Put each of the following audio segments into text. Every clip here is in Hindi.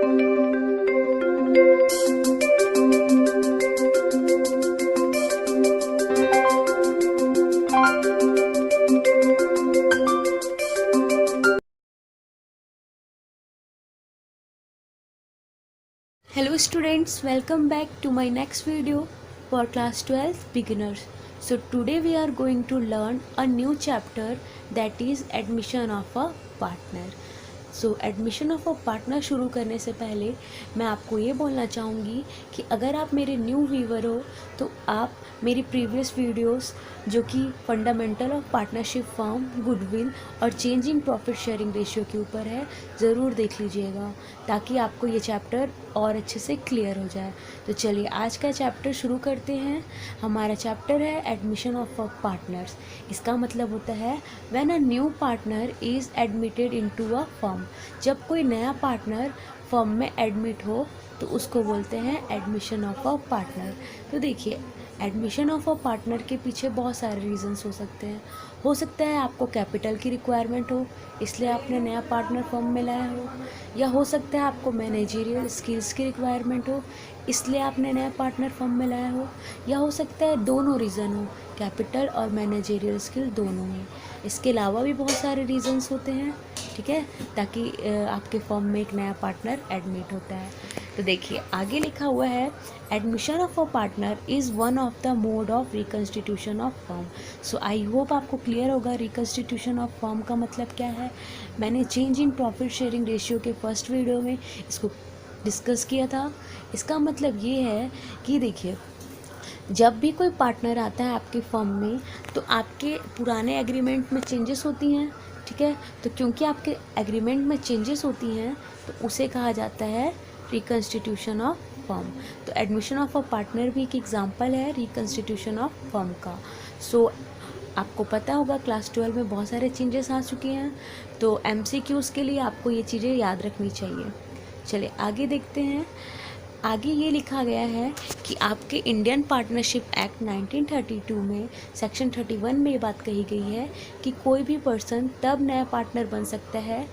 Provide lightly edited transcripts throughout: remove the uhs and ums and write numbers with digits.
Hello students, welcome back to my next video for class 12 beginners. So today we are going to learn a new chapter, that is admission of a partner. So admission of a partner शुरू करने से पहले मैं आपको ये बोलना चाहूँगी कि अगर आप मेरे न्यू व्यूवर हो तो आप मेरी प्रीवियस वीडियोस जो कि fundamental of partnership form, goodwill और चेंजिंग प्रॉफिट शेयरिंग रेशियो के ऊपर है, ज़रूर देख लीजिएगा ताकि आपको ये चैप्टर और अच्छे से क्लियर हो जाए। तो चलिए आज का चैप्टर शुरू करते हैं। हमारा चैप्टर है एडमिशन ऑफ अ पार्टनर्स। इसका मतलब होता है when a new partner is admitted into a firm. जब कोई नया पार्टनर फर्म में एडमिट हो तो उसको बोलते हैं एडमिशन ऑफ अ पार्टनर। तो देखिए, एडमिशन ऑफ अ पार्टनर के पीछे बहुत सारे रीजंस हो सकते हैं। हो सकता है आपको कैपिटल की रिक्वायरमेंट हो, इसलिए आपने नया पार्टनर फर्म में लाया हो, या हो सकता है आपको मैनेजरियल स्किल्स की रिक्वायरमेंट हो, इसलिए आपने नया पार्टनर फर्म में लाया हो, या हो सकता है दोनों रीज़न हो, कैपिटल और मैनेजरियल स्किल दोनों ही। इसके अलावा भी बहुत सारे रीजंस होते हैं, ठीक है, ताकि आपके फर्म में एक नया पार्टनर एडमिट होता है। तो देखिए आगे लिखा हुआ है admission of a partner is one of the mode of reconstitution of firm. So I hope आपको क्लियर होगा रिकन्स्टिट्यूशन ऑफ फर्म का मतलब क्या है। मैंने change in profit sharing ratio के फर्स्ट वीडियो में इसको डिस्कस किया था। इसका मतलब ये है कि देखिए, जब भी कोई पार्टनर आता है आपके फर्म में तो आपके पुराने एग्रीमेंट में चेंजेस होती हैं, ठीक है। तो क्योंकि आपके एग्रीमेंट में चेंजेस होती हैं तो उसे कहा जाता है रिकन्स्टिट्यूशन ऑफ फर्म। तो एडमिशन ऑफ अ पार्टनर भी एक एग्जांपल है रिकन्स्टिट्यूशन ऑफ फर्म का। सो आपको पता होगा क्लास 12 में बहुत सारे चेंजेस आ चुके हैं, तो MCQs के लिए आपको ये चीज़ें याद रखनी चाहिए। चलिए आगे देखते हैं। आगे ये लिखा गया है कि आपके इंडियन पार्टनरशिप एक्ट 1932 में सेक्शन 31 में ये बात कही गई है कि कोई भी पर्सन तब नया पार्टनर बन सकता है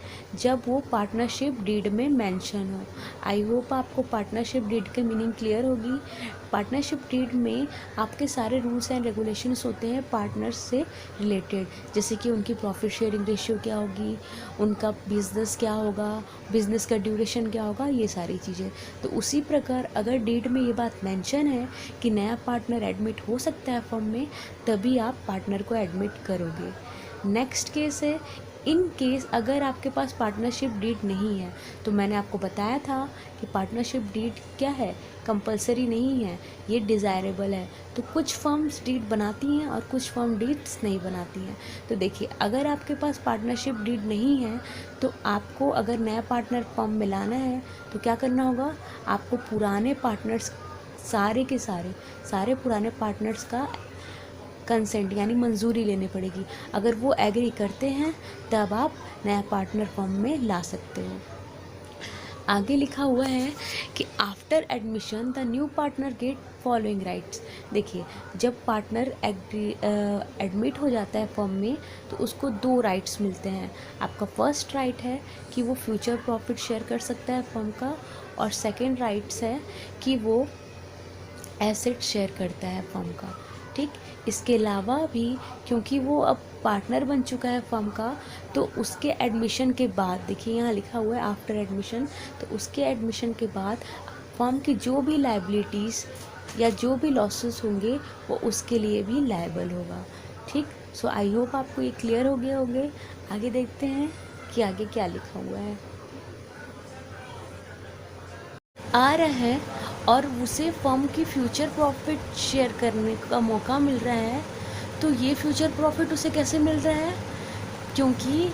जब वो पार्टनरशिप डीड में मेंशन हो। आई होप आपको पार्टनरशिप डीड की मीनिंग क्लियर होगी। पार्टनरशिप डीड में आपके सारे रूल्स एंड रेगुलेशंस होते हैं पार्टनर्स से रिलेटेड, जैसे कि उनकी प्रॉफिट शेयरिंग रेशियो क्या होगी, उनका बिजनेस क्या होगा, बिजनेस का ड्यूरेशन क्या होगा, ये सारी चीज़ें। तो उसी प्रकार अगर डेट में ये बात मेंशन है कि नया पार्टनर एडमिट हो सकता है फर्म में, तभी आप पार्टनर को एडमिट करोगे। नेक्स्ट केस है इन केस अगर आपके पास पार्टनरशिप डीड नहीं है। तो मैंने आपको बताया था कि पार्टनरशिप डीड क्या है, कंपलसरी नहीं है, ये डिज़ायरेबल है। तो कुछ फर्म्स डीड बनाती हैं और कुछ फर्म डीड्स नहीं बनाती हैं। तो देखिए, अगर आपके पास पार्टनरशिप डीड नहीं है तो आपको अगर नया पार्टनर फर्म में लाना है तो क्या करना होगा, आपको पुराने पार्टनर्स सारे के सारे पुराने पार्टनर्स का कंसेंट यानी मंजूरी लेनी पड़ेगी। अगर वो एग्री करते हैं तब आप नया पार्टनर फर्म में ला सकते हो। आगे लिखा हुआ है कि after admission the new partner get following rights. देखिए, जब पार्टनर एडमिट हो जाता है फर्म में तो उसको 2 राइट्स मिलते हैं। आपका फर्स्ट राइट है कि वो फ्यूचर प्रॉफिट शेयर कर सकता है फर्म का, और सेकेंड राइट्स है कि वो एसेट शेयर करता है फर्म का, ठीक। इसके अलावा भी क्योंकि वो अब पार्टनर बन चुका है फर्म का, तो उसके एडमिशन के बाद, देखिए यहाँ लिखा हुआ है आफ्टर एडमिशन, तो उसके एडमिशन के बाद फर्म की जो भी लायबिलिटीज़ या जो भी लॉसेस होंगे वो उसके लिए भी लायबल होगा, ठीक। सो आई होप आपको ये क्लियर हो गया होंगे। आगे देखते हैं कि आगे क्या लिखा हुआ है। आ रहा है और उसे फर्म की फ्यूचर प्रॉफिट शेयर करने का मौका मिल रहा है। तो ये फ्यूचर प्रॉफिट उसे कैसे मिल रहा है, क्योंकि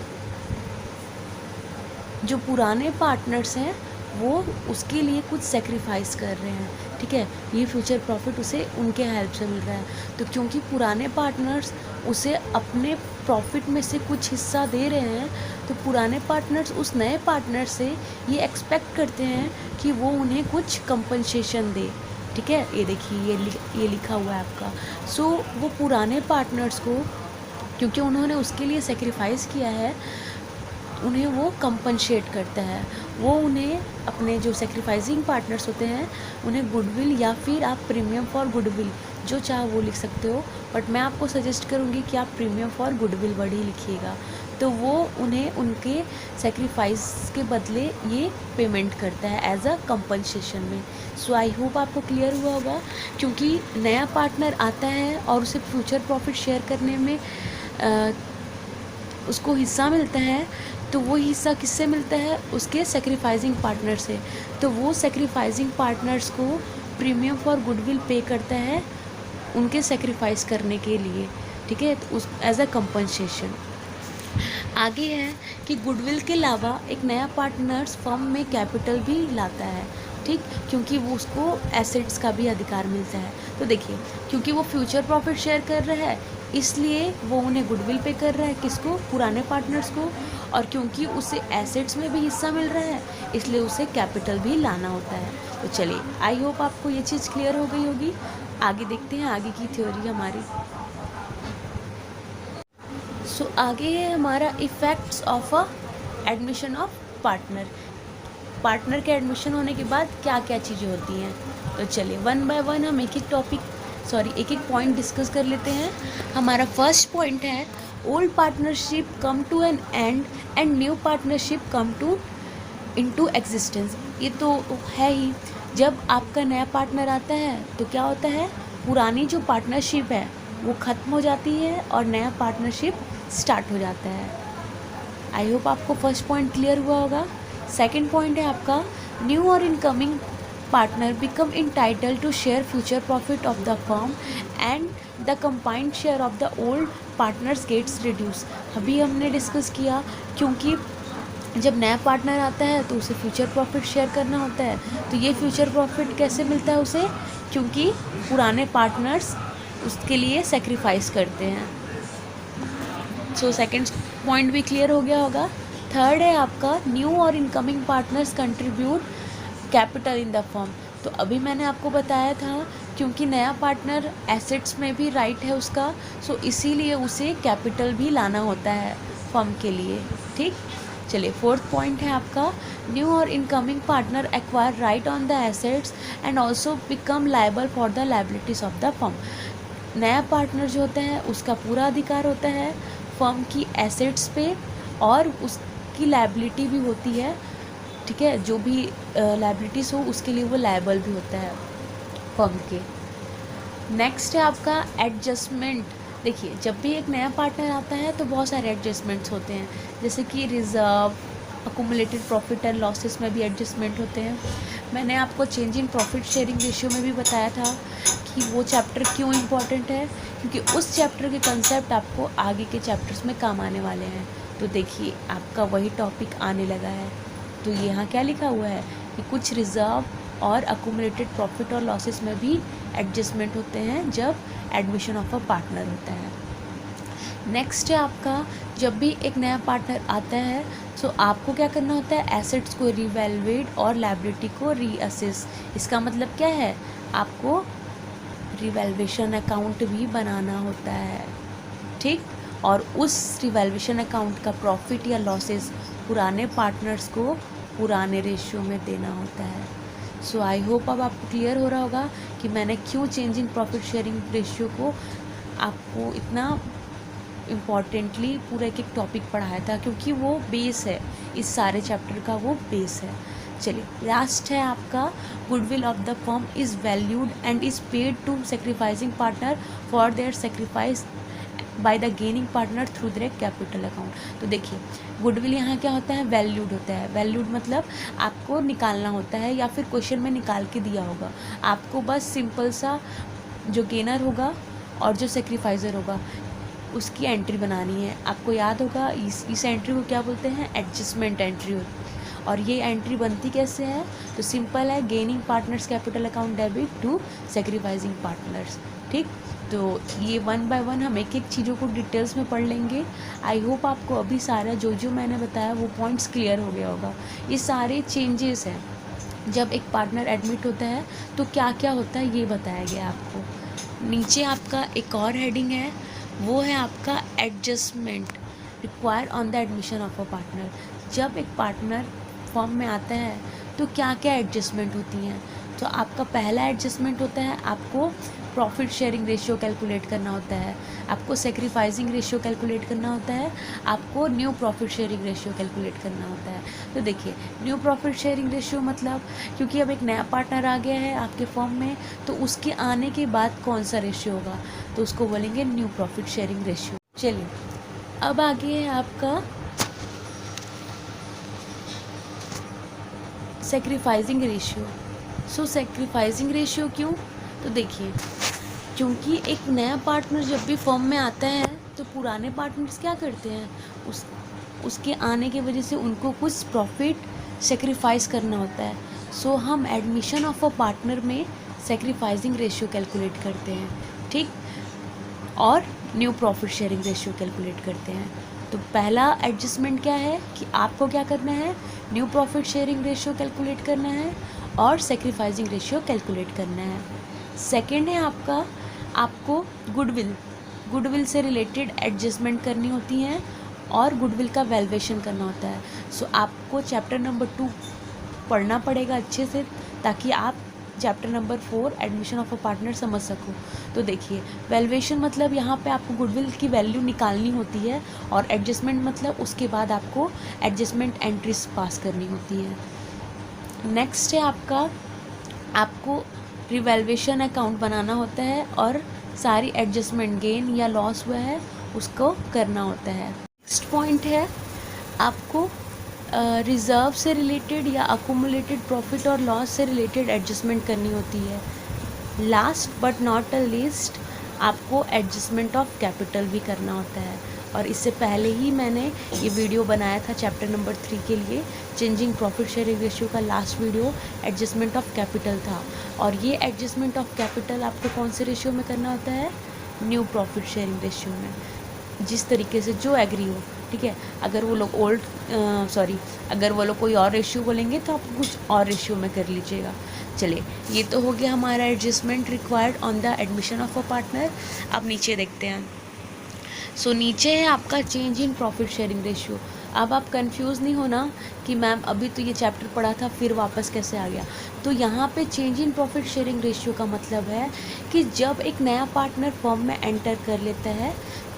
जो पुराने पार्टनर्स हैं वो उसके लिए कुछ सेक्रीफाइस कर रहे हैं, ठीक है। ये फ्यूचर प्रॉफिट उसे उनके हेल्प से मिल रहा है। तो क्योंकि पुराने पार्टनर्स उसे अपने प्रॉफिट में से कुछ हिस्सा दे रहे हैं, तो पुराने पार्टनर्स उस नए पार्टनर से ये एक्सपेक्ट करते हैं कि वो उन्हें कुछ कंपनसेशन दे, ठीक है। ये देखिए ये लिखा हुआ है आपका। सो वो पुराने पार्टनर्स को, क्योंकि उन्होंने उसके लिए सेक्रीफाइस किया है, उन्हें वो कंपनसेट करता है। वो उन्हें अपने जो सेक्रीफाइसिंग पार्टनर्स होते हैं उन्हें गुडविल या फिर आप प्रीमियम फॉर गुडविल जो चाहे वो लिख सकते हो, बट मैं आपको सजेस्ट करूँगी कि आप प्रीमियम फॉर गुडविल वर्ड ही लिखिएगा। तो वो उन्हें उनके सेक्रीफाइस के बदले ये पेमेंट करता है एज अ कंपनसेशन में। सो आई होप आपको क्लियर हुआ होगा। क्योंकि नया पार्टनर आता है और उसे फ्यूचर प्रॉफिट शेयर करने में उसको हिस्सा मिलता है, तो वो हिस्सा किससे मिलता है? उसके सेक्रीफाइसिंग पार्टनर से। तो वो सेक्रीफाइसिंग पार्टनर्स को प्रीमियम फॉर गुडविल पे करता है उनके सेक्रीफाइस करने के लिए, ठीक है, तो उस एज अ कंपनसेशन। आगे है कि गुडविल के अलावा एक नया पार्टनर्स फर्म में कैपिटल भी लाता है, ठीक, क्योंकि वो उसको एसेट्स का भी अधिकार मिलता है। तो देखिए, क्योंकि वो फ्यूचर प्रॉफिट शेयर कर रहा है इसलिए वो उन्हें गुडविल पे कर रहा है, किसको? पुराने पार्टनर्स को। और क्योंकि उसे एसेट्स में भी हिस्सा मिल रहा है इसलिए उसे कैपिटल भी लाना होता है। तो चलिए, आई होप आपको ये चीज़ क्लियर हो गई होगी। आगे देखते हैं आगे की थ्योरी हमारी। सो आगे है हमारा effects of a admission of partner. Partner के एडमिशन होने के बाद क्या क्या चीज़ें होती हैं, तो चलिए वन बाय वन हम एक एक पॉइंट डिस्कस कर लेते हैं। हमारा फर्स्ट पॉइंट है old partnership come to an end end new partnership come to into existence. ये तो है ही, जब आपका नया पार्टनर आता है तो क्या होता है, पुरानी जो पार्टनरशिप है वो ख़त्म हो जाती है और नया पार्टनरशिप स्टार्ट हो जाता है। आई होप आपको फर्स्ट पॉइंट क्लियर हुआ होगा। सेकंड पॉइंट है आपका न्यू और incoming partner become entitle to share future profit of the firm and the combined share of the old partners gets reduce. अभी हमने डिस्कस किया, क्योंकि जब नया पार्टनर आता है तो उसे फ्यूचर प्रॉफिट शेयर करना होता है। तो ये फ्यूचर प्रॉफिट कैसे मिलता है उसे? क्योंकि पुराने पार्टनर्स उसके लिए सेक्रीफाइस करते हैं। सो सेकंड पॉइंट भी क्लियर हो गया होगा। थर्ड है आपका न्यू और incoming partners contribute capital in the firm. तो अभी मैंने आपको बताया था, क्योंकि नया पार्टनर एसेट्स में भी राइट है उसका, सो इसीलिए उसे कैपिटल भी लाना होता है फर्म के लिए, ठीक। चलिए, फोर्थ पॉइंट है आपका न्यू और incoming partner acquire right on the assets and also become liable for the liabilities of the firm. नया पार्टनर जो होता है उसका पूरा अधिकार होता है फर्म की एसेट्स पे, और उसकी लायबिलिटी भी होती है, ठीक है, जो भी लायबिलिटीज़ हो उसके लिए वो लायबल भी होता है फर्म के। नेक्स्ट है आपका एडजस्टमेंट। देखिए, जब भी एक नया पार्टनर आता है तो बहुत सारे एडजस्टमेंट्स होते हैं, जैसे कि reserve, accumulated profit and losses में भी एडजस्टमेंट होते हैं। मैंने आपको change in profit sharing ratio में भी बताया था कि वो चैप्टर क्यों इम्पॉर्टेंट है, क्योंकि उस चैप्टर के कंसेप्ट आपको आगे के चैप्टर्स में काम आने वाले हैं। तो देखिए, आपका वही टॉपिक आने लगा है। तो यहाँ क्या लिखा हुआ है कि कुछ रिजर्व और अकुमुलेटेड प्रॉफिट और लॉसेस में भी एडजस्टमेंट होते हैं जब एडमिशन ऑफ अ पार्टनर होता है। नेक्स्ट है आपका, जब भी एक नया पार्टनर आता है तो आपको क्या करना होता है, एसेट्स को रिवैल्यूएट और लायबिलिटी को रीअसेस। इसका मतलब क्या है, आपको रिवैल्यूएशन अकाउंट भी बनाना होता है, ठीक, और उस रिवैल्यूएशन अकाउंट का प्रॉफिट या लॉसेस पुराने पार्टनर्स को पुराने रेशियो में देना होता है। सो आई होप अब आपको क्लियर हो रहा होगा कि मैंने क्यों change in profit sharing ratio को आपको इतना इम्पॉर्टेंटली पूरा एक टॉपिक पढ़ाया था, क्योंकि वो बेस है, इस सारे चैप्टर का वो बेस है। चलिए, लास्ट है आपका goodwill of the firm is valued and is paid to sacrificing partner for their sacrifice by the gaining partner through their capital account. तो देखिए, गुडविल यहाँ क्या होता है, वैल्यूड होता है। वैल्यूड मतलब आपको निकालना होता है, या फिर क्वेश्चन में निकाल के दिया होगा, आपको बस सिंपल सा जो गेनर होगा और जो सेक्रीफाइजर होगा उसकी एंट्री बनानी है। आपको याद होगा इस एंट्री को क्या बोलते हैं, एडजस्टमेंट एंट्री। और ये एंट्री बनती कैसे है, तो सिंपल है, gaining partners capital account debit to sacrificing partners, ठीक। तो ये वन बाय वन हम एक एक चीज़ों को डिटेल्स में पढ़ लेंगे। आई होप आपको अभी सारा जो मैंने बताया वो पॉइंट्स क्लियर हो गया होगा। ये सारे चेंजेस हैं, जब एक पार्टनर एडमिट होता है तो क्या क्या होता है ये बताया गया आपको। नीचे आपका एक और हेडिंग है, वो है आपका adjustment. Require on the admission of a partner. जब एक पार्टनर फॉर्म में आता है तो क्या क्या एडजस्टमेंट होती हैं। तो आपका पहला एडजस्टमेंट होता है, आपको प्रॉफिट शेयरिंग रेशियो कैलकुलेट करना होता है, आपको सेक्रीफाइसिंग रेशियो कैलकुलेट करना होता है, आपको new profit sharing ratio calculate करना होता है। तो देखिए, न्यू प्रॉफिट शेयरिंग रेशियो मतलब क्योंकि अब एक नया पार्टनर आ गया है आपके फॉर्म में, तो उसके आने के बाद कौन सा रेशियो होगा, तो उसको बोलेंगे न्यू प्रॉफिट शेयरिंग रेशियो। चलिए, अब आगे है आपका सेक्रीफाइसिंग रेशियो। सो सेक्रीफाइसिंग रेशियो क्यों, तो देखिए, क्योंकि एक नया पार्टनर जब भी फर्म में आता है तो पुराने पार्टनर्स क्या करते हैं, उसके आने की वजह से उनको कुछ प्रॉफिट सेक्रीफाइस करना होता है। सो हम एडमिशन ऑफ अ पार्टनर में सेक्रीफाइसिंग रेशियो कैलकुलेट करते हैं, ठीक, और new profit sharing ratio calculate करते हैं। तो पहला एडजस्टमेंट क्या है कि आपको क्या करना है, new profit sharing ratio calculate करना है और सेक्रीफाइसिंग रेशियो कैलकुलेट करना है। सेकंड है आपको गुडविल से रिलेटेड एडजस्टमेंट करनी होती हैं और गुडविल का वैल्यूएशन करना होता है। सो आपको चैप्टर नंबर 2 पढ़ना पड़ेगा अच्छे से, ताकि आप chapter number 4 admission of a partner समझ सको। तो देखिए, वैल्यूएशन मतलब यहाँ पे आपको गुडविल की वैल्यू निकालनी होती है, और एडजस्टमेंट मतलब उसके बाद आपको एडजस्टमेंट एंट्रीज पास करनी होती है। नेक्स्ट है आपको रिवैल्यूएशन अकाउंट बनाना होता है और सारी एडजस्टमेंट गेन या लॉस हुआ है उसको करना होता है। नेक्स्ट पॉइंट है आपको रिज़र्व से रिलेटेड या अकुमुलेटेड प्रॉफिट और लॉस से रिलेटेड एडजस्टमेंट करनी होती है। Last but not a least आपको एडजस्टमेंट ऑफ कैपिटल भी करना होता है, और इससे पहले ही मैंने ये वीडियो बनाया था चैप्टर नंबर 3 के लिए, चेंजिंग प्रॉफिट शेयरिंग रेशियो का last video adjustment of capital था। और ये एडजस्टमेंट ऑफ कैपिटल आपको कौन से रेशियो में करना होता है, न्यू प्रॉफिट शेयरिंग रेशियो में, जिस तरीके से जो एग्री हो, ठीक है। अगर वो लोग अगर वो लोग कोई और रेशियो बोलेंगे तो आप कुछ और रेशियो में कर लीजिएगा। चलिए, ये तो हो गया हमारा adjustment required on the admission of a partner. अब नीचे देखते हैं। सो नीचे है आपका change in profit sharing ratio. अब आप कंफ्यूज नहीं होना कि मैम अभी तो ये चैप्टर पढ़ा था फिर वापस कैसे आ गया। तो यहाँ पे change in profit sharing ratio का मतलब है कि जब एक नया पार्टनर फर्म में एंटर कर लेता है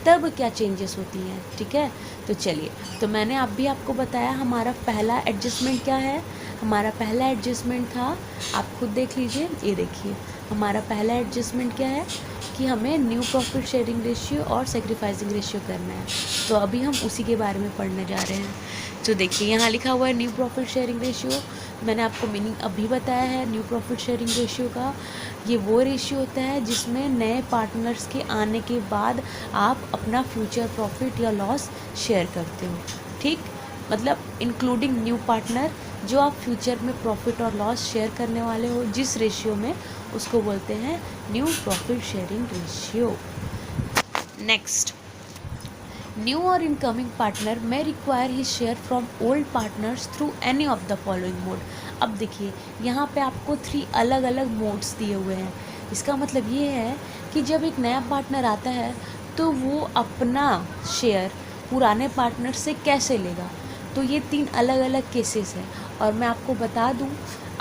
तब क्या चेंजेस होती हैं, ठीक है। तो चलिए, तो मैंने अभी आपको बताया हमारा पहला एडजस्टमेंट क्या है। हमारा पहला एडजस्टमेंट था, आप खुद देख लीजिए, ये देखिए, हमारा पहला एडजस्टमेंट क्या है कि हमें न्यू प्रॉफिट शेयरिंग रेशियो और सेक्रीफाइसिंग रेशियो करना है। तो अभी हम उसी के बारे में पढ़ने जा रहे हैं। तो देखिए, यहाँ लिखा हुआ है न्यू प्रॉफिट शेयरिंग रेशियो। मैंने आपको मीनिंग अभी बताया है न्यू प्रॉफिट शेयरिंग रेशियो का। ये वो रेशियो होता है जिसमें नए पार्टनर्स के आने के बाद आप अपना फ्यूचर प्रॉफिट या लॉस शेयर करते हो, ठीक, मतलब इंक्लूडिंग न्यू पार्टनर, जो आप फ्यूचर में प्रॉफिट और लॉस शेयर करने वाले हो जिस रेशियो में, उसको बोलते हैं new profit sharing ratio. Next, new और incoming partner may require his share from old partners through any of the following mode. अब देखिए, यहाँ पे आपको 3 अलग अलग मोड्स दिए हुए हैं। इसका मतलब ये है कि जब एक नया पार्टनर आता है तो वो अपना शेयर पुराने पार्टनर से कैसे लेगा। तो ये 3 अलग अलग केसेस हैं, और मैं आपको बता दूँ,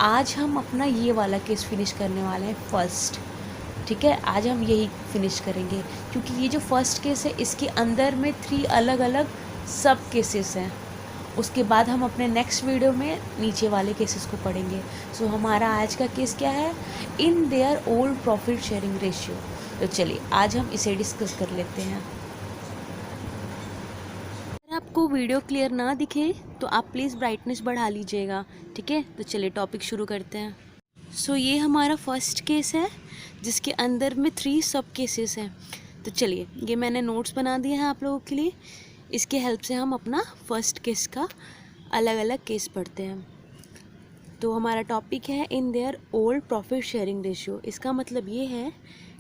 आज हम अपना ये वाला केस फिनिश करने वाले हैं फर्स्ट, ठीक है। आज हम यही फिनिश करेंगे, क्योंकि ये जो फर्स्ट केस है इसके अंदर में 3 अलग अलग सब केसेस हैं। उसके बाद हम अपने नेक्स्ट वीडियो में नीचे वाले केसेस को पढ़ेंगे। सो हमारा आज का केस क्या है, in their old profit sharing ratio. तो चलिए, आज हम इसे डिस्कस कर लेते हैं। अगर आपको वीडियो क्लियर ना दिखे तो आप प्लीज़ ब्राइटनेस बढ़ा लीजिएगा, ठीक है। तो चलिए, टॉपिक शुरू करते हैं। सो ये हमारा फर्स्ट केस है जिसके अंदर में 3 सब केसेस हैं। तो चलिए, ये मैंने नोट्स बना दिए हैं आप लोगों के लिए, इसके हेल्प से हम अपना फर्स्ट केस का अलग अलग केस पढ़ते हैं। तो हमारा टॉपिक है in their old profit sharing ratio. इसका मतलब ये है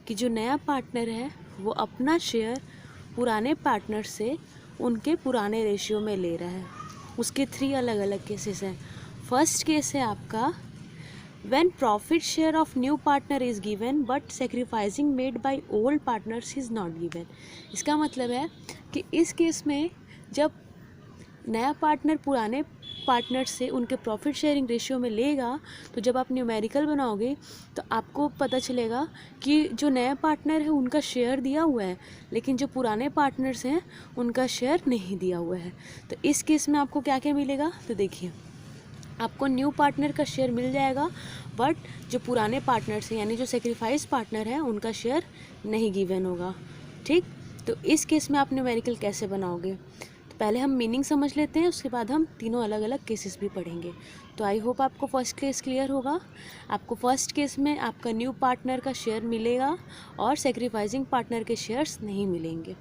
कि जो नया पार्टनर है वो अपना शेयर पुराने पार्टनर से उनके पुराने रेशियो में ले रहा है। उसके 3 अलग अलग केसेस हैं। फर्स्ट केस है आपका when profit share of new partner is given but sacrificing made by old partners is not given। इसका मतलब है कि इस केस में जब नया पार्टनर पुराने पार्टनर से उनके प्रॉफिट शेयरिंग रेशियो में लेगा, तो जब आप न्यूमेरिकल बनाओगे तो आपको पता चलेगा कि जो नया पार्टनर है उनका शेयर दिया हुआ है, लेकिन जो पुराने पार्टनर्स हैं उनका शेयर नहीं दिया हुआ है। तो इस केस में आपको क्या क्या मिलेगा, तो देखिए आपको न्यू पार्टनर का शेयर मिल जाएगा, बट जो पुराने पार्टनर्स हैं यानी जो सेक्रीफाइस पार्टनर है उनका शेयर नहीं गिवन होगा। ठीक, तो इस केस में आप न्यूमेरिकल कैसे बनाओगे, तो पहले हम मीनिंग समझ लेते हैं, उसके बाद हम तीनों अलग अलग केसेस भी पढ़ेंगे। तो आई होप आपको फर्स्ट केस क्लियर होगा। आपको फर्स्ट केस में आपका न्यू पार्टनर का शेयर मिलेगा और सेक्रीफाइसिंग पार्टनर के शेयर्स नहीं मिलेंगे।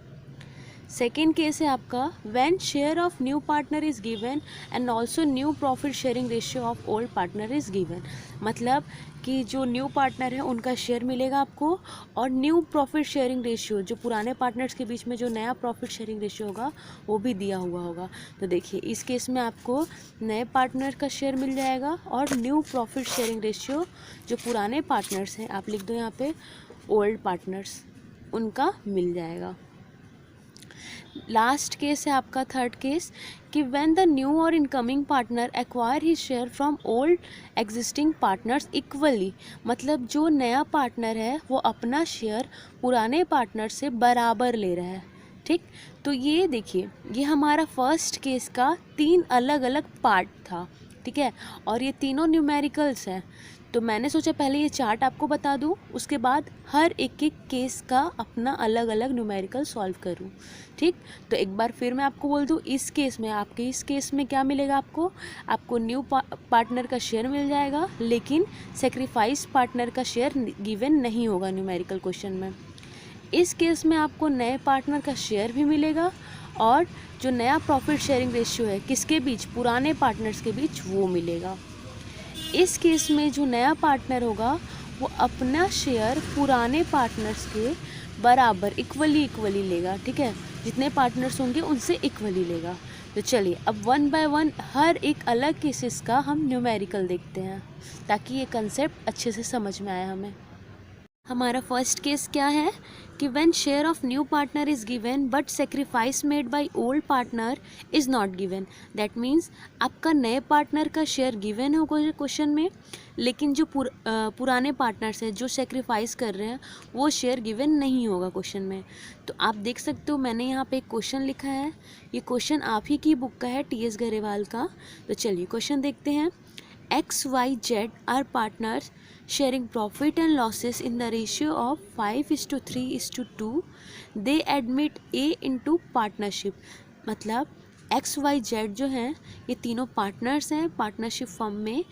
सेकेंड केस है आपका when share of new partner is given and also new profit sharing ratio of old partner is given. मतलब कि जो न्यू पार्टनर है उनका शेयर मिलेगा आपको, और न्यू प्रॉफिट शेयरिंग रेशियो जो पुराने पार्टनर्स के बीच में जो नया प्रॉफिट शेयरिंग रेशियो होगा वो भी दिया हुआ होगा। तो देखिए इस केस में आपको नए पार्टनर का शेयर मिल जाएगा और न्यू प्रॉफिट शेयरिंग रेशियो जो पुराने पार्टनर्स हैं, आप लिख दो यहाँ पे ओल्ड पार्टनर्स, उनका मिल जाएगा। लास्ट केस है आपका थर्ड केस कि व्हेन द न्यू और incoming partner acquire his share from old existing partners equally. मतलब जो नया पार्टनर है वो अपना शेयर पुराने पार्टनर से बराबर ले रहा है। ठीक, तो ये देखिए ये हमारा फर्स्ट केस का 3 अलग अलग पार्ट था। ठीक है, और ये तीनों न्यूमेरिकल्स हैं। तो मैंने सोचा पहले ये चार्ट आपको बता दूं, उसके बाद हर एक एक केस का अपना अलग अलग न्यूमेरिकल सॉल्व करूं। ठीक, तो एक बार फिर मैं आपको बोल दूं, इस केस में क्या मिलेगा आपको न्यू पार्टनर का शेयर मिल जाएगा, लेकिन सेक्रीफाइस पार्टनर का शेयर गिवन नहीं होगा न्यूमेरिकल क्वेश्चन में। इस केस में आपको नए पार्टनर का शेयर भी मिलेगा और जो नया प्रॉफिट शेयरिंग रेशियो है किसके बीच, पुराने पार्टनर्स के बीच, वो मिलेगा। इस केस में जो नया पार्टनर होगा वो अपना शेयर पुराने पार्टनर्स के बराबर इक्वली लेगा। ठीक है, जितने पार्टनर्स होंगे उनसे इक्वली लेगा। तो चलिए अब 1 बाय 1 हर एक अलग केसेस का हम न्यूमेरिकल देखते हैं, ताकि ये कंसेप्ट अच्छे से समझ में आए हमें। हमारा फर्स्ट केस क्या है कि when share of new partner is given but sacrifice made by old partner is not given. That means आपका नए पार्टनर का शेयर गिवन हो क्वेश्चन में, लेकिन जो पुराने पार्टनर्स हैं जो सेक्रीफाइस कर रहे हैं वो शेयर गिवन नहीं होगा क्वेश्चन में। तो आप देख सकते हो मैंने यहाँ पे एक क्वेश्चन लिखा है, ये क्वेश्चन आप ही की बुक का है, TS गरेवाल का। तो चलिए क्वेश्चन देखते हैं। XYZ are partners sharing profit and losses in the ratio of 5:3:2. They admit A into partnership. मतलब XYZ जो हैं ये तीनों पार्टनर्स हैं पार्टनरशिप फर्म में।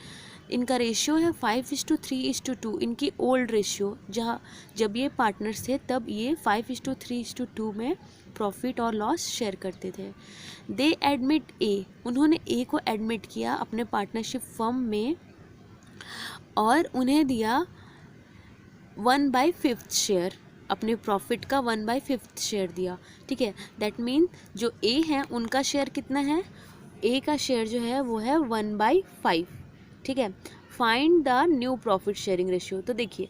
इनका रेशियो है 5:3:2, इनकी ओल्ड रेशियो, जहाँ जब ये पार्टनर्स थे तब ये 5:3:2 में प्रॉफिट और लॉस शेयर करते थे। दे एडमिट ए, उन्होंने ए को एडमिट किया अपने पार्टनरशिप फर्म में और उन्हें दिया 1/5 शेयर, अपने प्रॉफिट का 1/5 शेयर दिया। ठीक है, दैट मीन जो ए हैं उनका शेयर कितना है, ए का शेयर जो है वो है 1/5। ठीक है, find the new profit sharing ratio. तो देखिए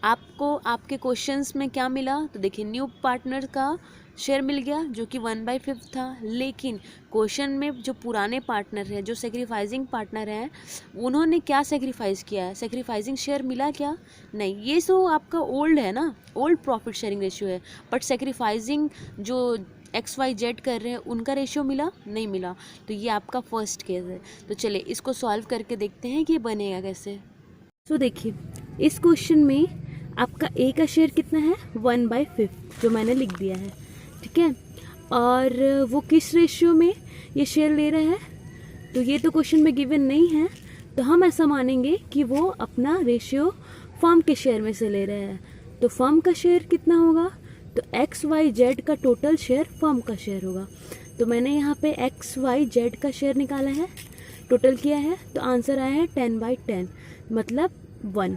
आपको आपके क्वेश्चंस में क्या मिला, तो देखिए न्यू पार्टनर का शेयर मिल गया जो कि 1/5 था, लेकिन क्वेश्चन में जो पुराने पार्टनर हैं जो सेक्रीफाइसिंग पार्टनर हैं उन्होंने क्या सेक्रीफाइस किया है, सेक्रीफाइसिंग शेयर मिला क्या, नहीं। ये तो आपका ओल्ड है ना, ओल्ड प्रॉफिट शेयरिंग रेशियो है, बट सेक्रीफाइसिंग जो XYZ कर रहे हैं उनका रेशियो मिला, नहीं मिला। तो ये आपका फर्स्ट केस है। तो चलिए इसको सॉल्व करके देखते हैं कि ये बनेगा कैसे। तो देखिए इस क्वेश्चन में आपका ए का शेयर कितना है, 1/5, जो मैंने लिख दिया है। ठीक है, और वो किस रेशियो में ये शेयर ले रहा है, तो ये तो क्वेश्चन में गिवन नहीं है, तो हम ऐसा मानेंगे कि वो अपना रेशियो फर्म के शेयर में से ले रहा है। तो फर्म का शेयर कितना होगा, तो XYZ का टोटल शेयर फर्म का शेयर होगा। तो मैंने यहाँ पे XYZ का शेयर निकाला है, टोटल किया है, तो आंसर आया है 10/10, मतलब 1,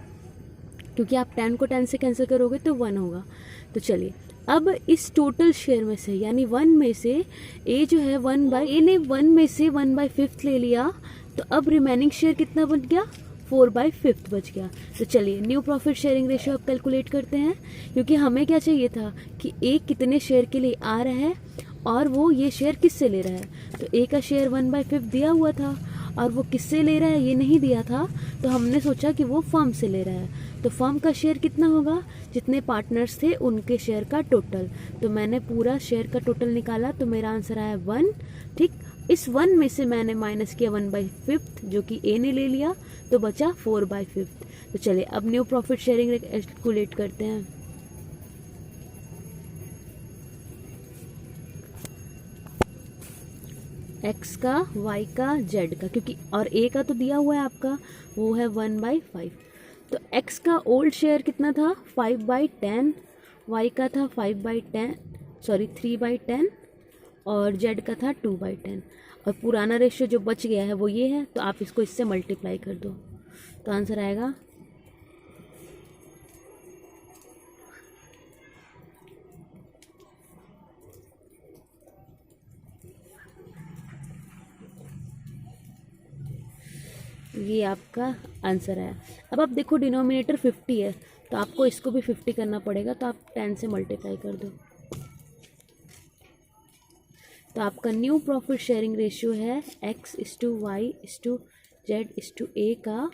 क्योंकि आप 10 को 10 से कैंसिल करोगे तो 1 होगा। तो चलिए अब इस टोटल शेयर में से यानी 1 में से ए जो है ए ने 1 में से 1/5 ले लिया, तो अब रिमेनिंग शेयर कितना बच गया, 4/5 बच गया। तो चलिए न्यू प्रॉफिट शेयरिंग रेशियो आप कैलकुलेट करते हैं, क्योंकि हमें क्या चाहिए था कि ए कितने शेयर के लिए आ रहा है और वो ये शेयर किससे ले रहा है, तो ए का शेयर 1/5 दिया हुआ था और वो किससे ले रहा है ये नहीं दिया था, तो हमने सोचा कि वो फर्म से ले रहा है। तो फर्म का शेयर कितना होगा, जितने पार्टनर्स थे उनके शेयर का टोटल। तो मैंने पूरा शेयर का टोटल निकाला तो मेरा आंसर आया 1। ठीक, इस 1 में से मैंने माइनस किया 1/5 जो कि ए ने ले लिया, तो बचा 4/5। तो चलिए अब न्यू प्रॉफिट शेयरिंग कैलकुलेट करते हैं। एक्स का, वाई का, जेड का, क्योंकि और ए का तो दिया हुआ है आपका, वो है 1/5। तो एक्स का ओल्ड शेयर कितना था 5/10, वाई का था 3/10 और जेड का था 2/10। और पुराना रेशियो जो बच गया है वो ये है, तो आप इसको इससे मल्टीप्लाई कर दो तो आंसर आएगा ये आपका आंसर है। अब आप देखो डिनोमिनेटर 50 है तो आपको इसको भी 50 करना पड़ेगा, तो आप 10 से मल्टीप्लाई कर दो। तो आपका न्यू प्रॉफिट शेयरिंग रेशियो है x/y/z/a का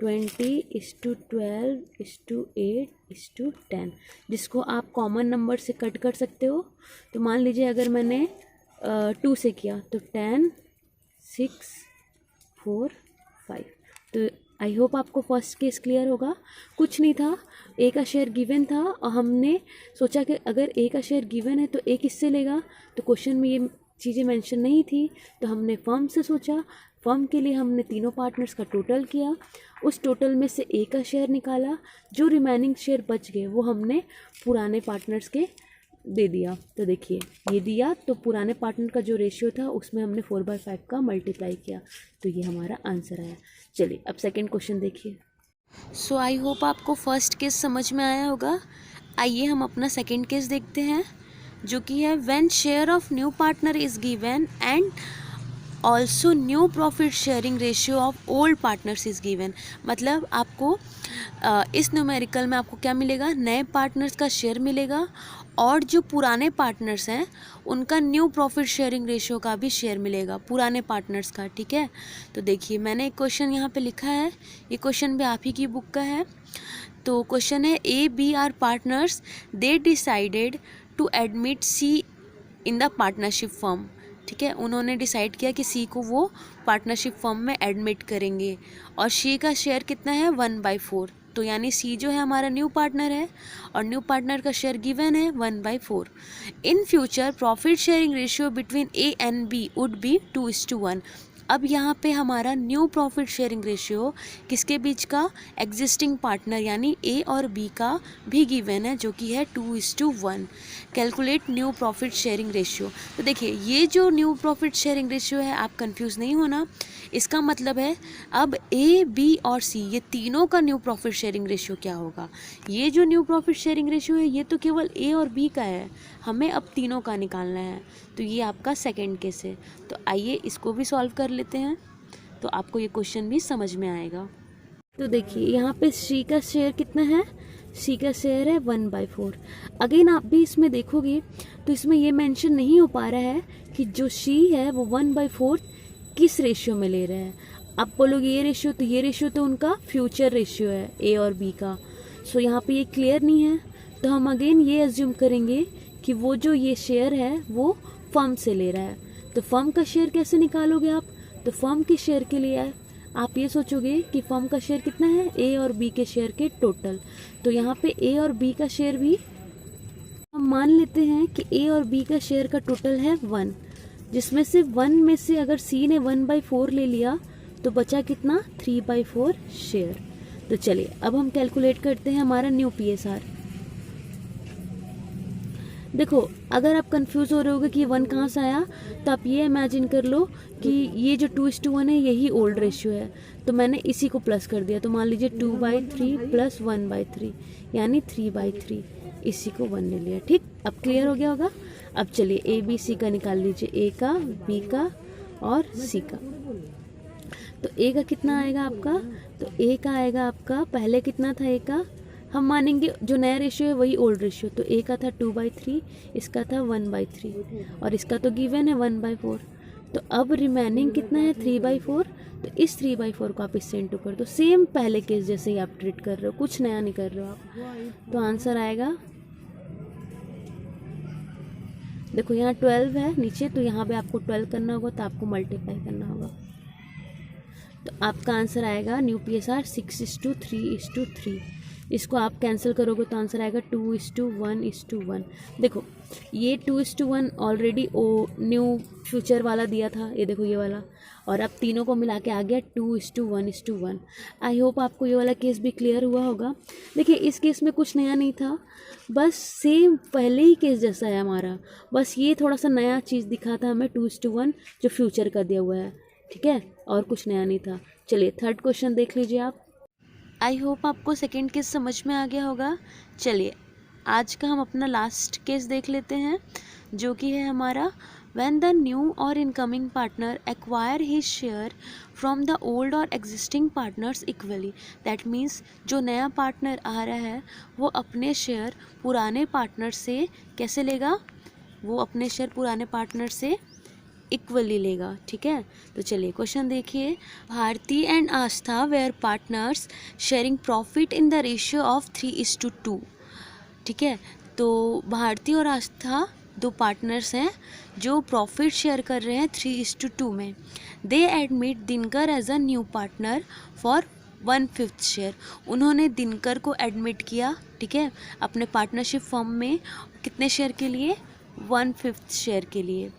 20:12:8:10, जिसको आप कॉमन नंबर से कट कर सकते हो। तो मान लीजिए अगर मैंने 2 से किया तो 10, 6, 4, 5। तो आई होप आपको फर्स्ट केस क्लियर होगा। कुछ नहीं था, ए का शेयर गिवन था और हमने सोचा कि अगर ए का शेयर गिवन है तो ए किससे लेगा, तो क्वेश्चन में ये चीज़ें मेंशन नहीं थी, तो हमने फर्म से सोचा। फर्म के लिए हमने तीनों पार्टनर्स का टोटल किया, उस टोटल में से ए का शेयर निकाला, जो रिमेनिंग शेयर बच गए वो हमने पुराने पार्टनर्स के दे दिया। तो देखिए ये दिया, तो पुराने पार्टनर का जो रेशियो था उसमें हमने 4/5 का मल्टीप्लाई किया, तो ये हमारा आंसर आया। चलिए अब सेकंड क्वेश्चन देखिए। सो आई होप आपको फर्स्ट केस समझ में आया होगा। आइए हम अपना सेकंड केस देखते हैं, जो कि है when share of new partner is given and also new profit sharing ratio of old partners is given. मतलब आपको इस न्यूमेरिकल में आपको क्या मिलेगा, नए पार्टनर्स का शेयर मिलेगा और जो पुराने पार्टनर्स हैं उनका न्यू प्रॉफिट शेयरिंग रेशियो का भी शेयर मिलेगा, पुराने पार्टनर्स का। ठीक है, तो देखिए मैंने एक क्वेश्चन यहाँ पे लिखा है, ये क्वेश्चन भी आप ही की बुक का है। तो क्वेश्चन है A B are partners, they decided to admit C in the partnership firm. ठीक है, उन्होंने डिसाइड किया कि सी को वो पार्टनरशिप फर्म में एडमिट करेंगे और सी का शेयर कितना है 1/4। तो यानी सी जो है हमारा न्यू पार्टनर है और न्यू पार्टनर का शेयर गिवन है 1/4। In future profit sharing ratio between A and B would be 2:1। अब यहाँ पे हमारा न्यू प्रॉफिट शेयरिंग रेशियो किसके बीच का, एग्जिस्टिंग पार्टनर यानी ए और बी का भी गिवन है, जो कि है 2:1। Calculate new profit sharing ratio. तो देखिए ये जो न्यू प्रॉफिट शेयरिंग रेशियो है, आप कंफ्यूज नहीं होना, इसका मतलब है अब ए बी और सी ये तीनों का न्यू प्रॉफिट शेयरिंग रेशियो क्या होगा। ये जो न्यू प्रॉफिट शेयरिंग रेशियो है ये तो केवल ए और बी का है, हमें अब तीनों का निकालना है। तो ये आपका सेकंड केस है। तो आइए इसको भी सॉल्व कर लेते हैं, तो आपको ये क्वेश्चन भी समझ में आएगा। तो देखिए यहाँ पे सी का शेयर कितना है, सी का शेयर है 1/4। अगेन आप भी इसमें देखोगे तो इसमें ये मेंशन नहीं हो पा रहा है कि जो सी है वो 1/4 किस रेशियो में ले रहे हैं। आप बोलोगे ये रेशियो, तो ये रेशियो तो उनका फ्यूचर रेशियो है ए और बी का। सो यहाँ पे ये क्लियर नहीं है, तो हम अगेन ये एज्यूम करेंगे कि वो जो ये शेयर है वो फर्म से ले रहा है। तो फर्म का शेयर कैसे निकालोगे आप, तो फर्म के शेयर के लिए आप ये सोचोगे कि फर्म का शेयर कितना है, ए और बी के शेयर के टोटल। तो यहाँ पे ए और बी का शेयर भी हम मान लेते हैं कि ए और बी का शेयर का टोटल है 1, जिसमें से 1 में से अगर सी ने 1/4 ले लिया तो बचा कितना 3/4 शेयर। तो चलिए अब हम कैलकुलेट करते हैं हमारा न्यू PSR। देखो अगर आप कंफ्यूज हो रहे होगे कि 1 कहाँ से आया, तो आप ये इमेजिन कर लो कि ये जो 2:1 है यही ओल्ड रेशियो है, तो मैंने इसी को प्लस कर दिया। तो मान लीजिए 2/3 + 1/3 यानी 3/3, इसी को 1 ले लिया। ठीक, अब क्लियर हो गया होगा। अब चलिए ए बी सी का निकाल लीजिए, ए का, बी का और सी का। तो ए का कितना आएगा आपका, तो ए का आएगा आपका, पहले कितना था ए का हम मानेंगे जो नया रेशियो है वही ओल्ड रेशियो। तो ए का था 2/3, इसका था 1/3 और इसका तो गिवन है 1/4। तो अब रिमेनिंग कितना है 3/4। तो इस 3/4 को आप इससे इंटू कर दो, सेम पहले केस जैसे ही आप ट्रीट कर रहे हो, कुछ नया नहीं कर रहे हो आप। तो आंसर आएगा, देखो यहाँ 12 है नीचे, तो यहाँ पे आपको 12 करना होगा, तो आपको मल्टीप्लाई करना होगा। तो आपका आंसर आएगा न्यू PSR 6:3:3। इसको आप कैंसिल करोगे तो आंसर आएगा 2:1:1। देखो ये 2:1 ऑलरेडी ओ न्यू फ्यूचर वाला दिया था, ये देखो ये वाला, और अब तीनों को मिला के आ गया 2:1:1। आई होप आपको ये वाला केस भी क्लियर हुआ होगा। देखिए इस केस में कुछ नया नहीं था, बस सेम पहले ही केस जैसा है हमारा, बस ये थोड़ा सा नया चीज़ दिखा था हमें 2:1 जो फ्यूचर का दिया हुआ है, ठीक है, और कुछ नया नहीं था। चलिए थर्ड क्वेश्चन देख लीजिए आप। आई होप आपको सेकेंड केस समझ में आ गया होगा। चलिए आज का हम अपना लास्ट केस देख लेते हैं, जो कि है हमारा when the new or incoming partner acquire his share from the old or existing partners equally। that means जो नया पार्टनर आ रहा है वो अपने शेयर पुराने पार्टनर से कैसे लेगा, वो अपने शेयर पुराने पार्टनर से इक्वली लेगा, ठीक है। तो चलिए क्वेश्चन देखिए। Bharti and Aastha were partners sharing profit in the ratio of 3:2, ठीक है। तो भारती और आस्था दो पार्टनर्स हैं जो प्रॉफिट शेयर कर रहे हैं 3:2 में। They admit Dinkar as a new partner for 1/5 share. उन्होंने दिनकर को एडमिट किया, ठीक है, अपने पार्टनरशिप फर्म में कितने शेयर के लिए, 1/5 शेयर के लिए।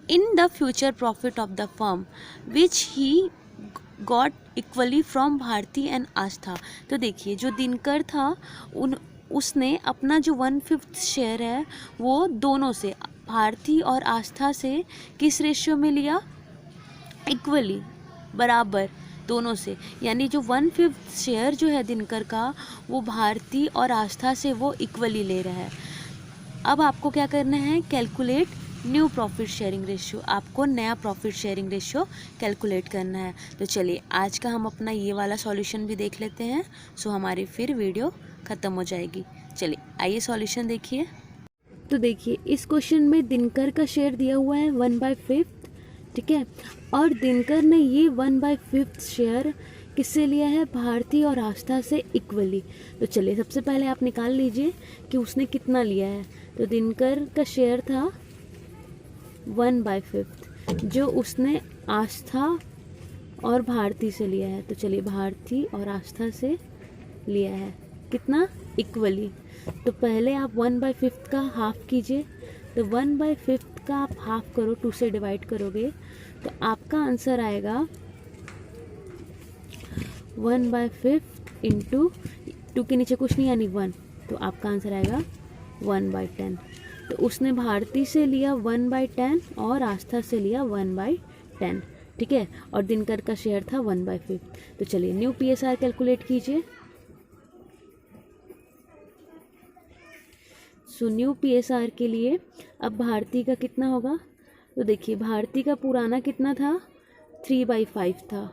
In the future profit of the firm which he got equally from Bharti and Aastha. तो देखिए जो दिनकर था उसने अपना जो 1/5 शेयर है वो दोनों से, भारती और आस्था से किस रेशियो में लिया, इक्वली, बराबर दोनों से। यानी जो 1/5 शेयर जो है दिनकर का वो भारती और आस्था से वो इक्वली ले रहा है। अब आपको क्या करना है, calculate new profit sharing ratio. आपको नया प्रॉफिट शेयरिंग रेशियो कैलकुलेट करना है। तो चलिए आज का हम अपना ये वाला सॉल्यूशन भी देख लेते हैं, सो हमारी फिर वीडियो ख़त्म हो जाएगी। चलिए आइए सॉल्यूशन देखिए। तो देखिए इस क्वेश्चन में दिनकर का शेयर दिया हुआ है 1/5, ठीक है, और दिनकर ने ये 1/5 शेयर किससे लिया है, भारती और आस्था से इक्वली। तो चलिए सबसे पहले आप निकाल लीजिए कि उसने कितना लिया है। तो दिनकर का शेयर था 1/5 जो उसने आस्था और भारती से लिया है। तो चलिए भारती और आस्था से लिया है कितना, इक्वली। तो पहले आप 1/5 का हाफ कीजिए। तो 1/5 का आप हाफ करो, 2 से डिवाइड करोगे तो आपका आंसर आएगा 1/5 इंटू 2 के नीचे कुछ नहीं यानी 1, तो आपका आंसर आएगा 1/10। तो उसने भारती से लिया 1/10 और आस्था से लिया 1/10, ठीक है, और दिनकर का शेयर था 1/5। तो चलिए न्यू PSR कैलकुलेट कीजिए। सो न्यू PSR के लिए अब भारती का कितना होगा, तो देखिए भारती का पुराना कितना था, 3/5 था,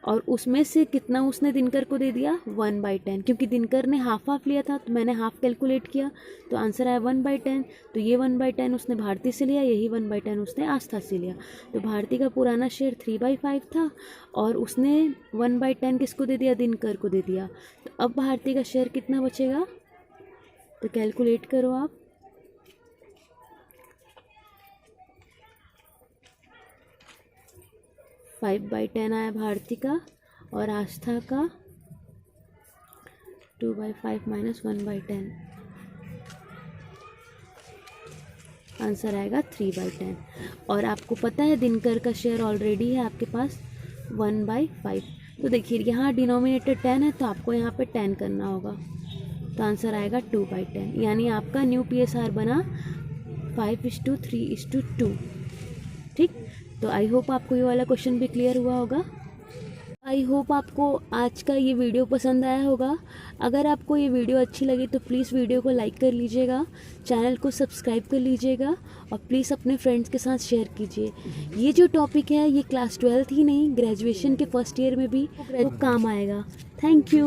और उसमें से कितना उसने दिनकर को दे दिया, 1/10, क्योंकि दिनकर ने हाफ लिया था तो मैंने हाफ कैलकुलेट किया, तो आंसर आया 1/10। तो ये 1/10 उसने भारती से लिया, यही 1/10 उसने आस्था से लिया। तो भारती का पुराना शेयर 3/5 था और उसने 1/10 किसको दे दिया, दिनकर को दे दिया। तो अब भारती का शेयर कितना बचेगा, तो कैलकुलेट करो आप। फाइव 5/10 आया भारती का और आस्था का 2/5 माइनस 1/10, आंसर आएगा 3/10। और आपको पता है दिनकर का शेयर ऑलरेडी है आपके पास 1/5। तो देखिए यहाँ डिनोमिनेटर 10 है तो आपको यहाँ पे 10 करना होगा, तो आंसर आएगा 2/10। यानी आपका न्यू PSR बना 5:3:2, ठीक। तो आई होप आपको ये वाला क्वेश्चन भी क्लियर हुआ होगा। आई होप आपको आज का ये वीडियो पसंद आया होगा। अगर आपको ये वीडियो अच्छी लगी तो प्लीज़ वीडियो को लाइक कर लीजिएगा, चैनल को सब्सक्राइब कर लीजिएगा और प्लीज़ अपने फ्रेंड्स के साथ शेयर कीजिए। ये जो टॉपिक है ये क्लास 12th ही नहीं, ग्रेजुएशन के फर्स्ट ईयर में भी वो काम आएगा। Thank you.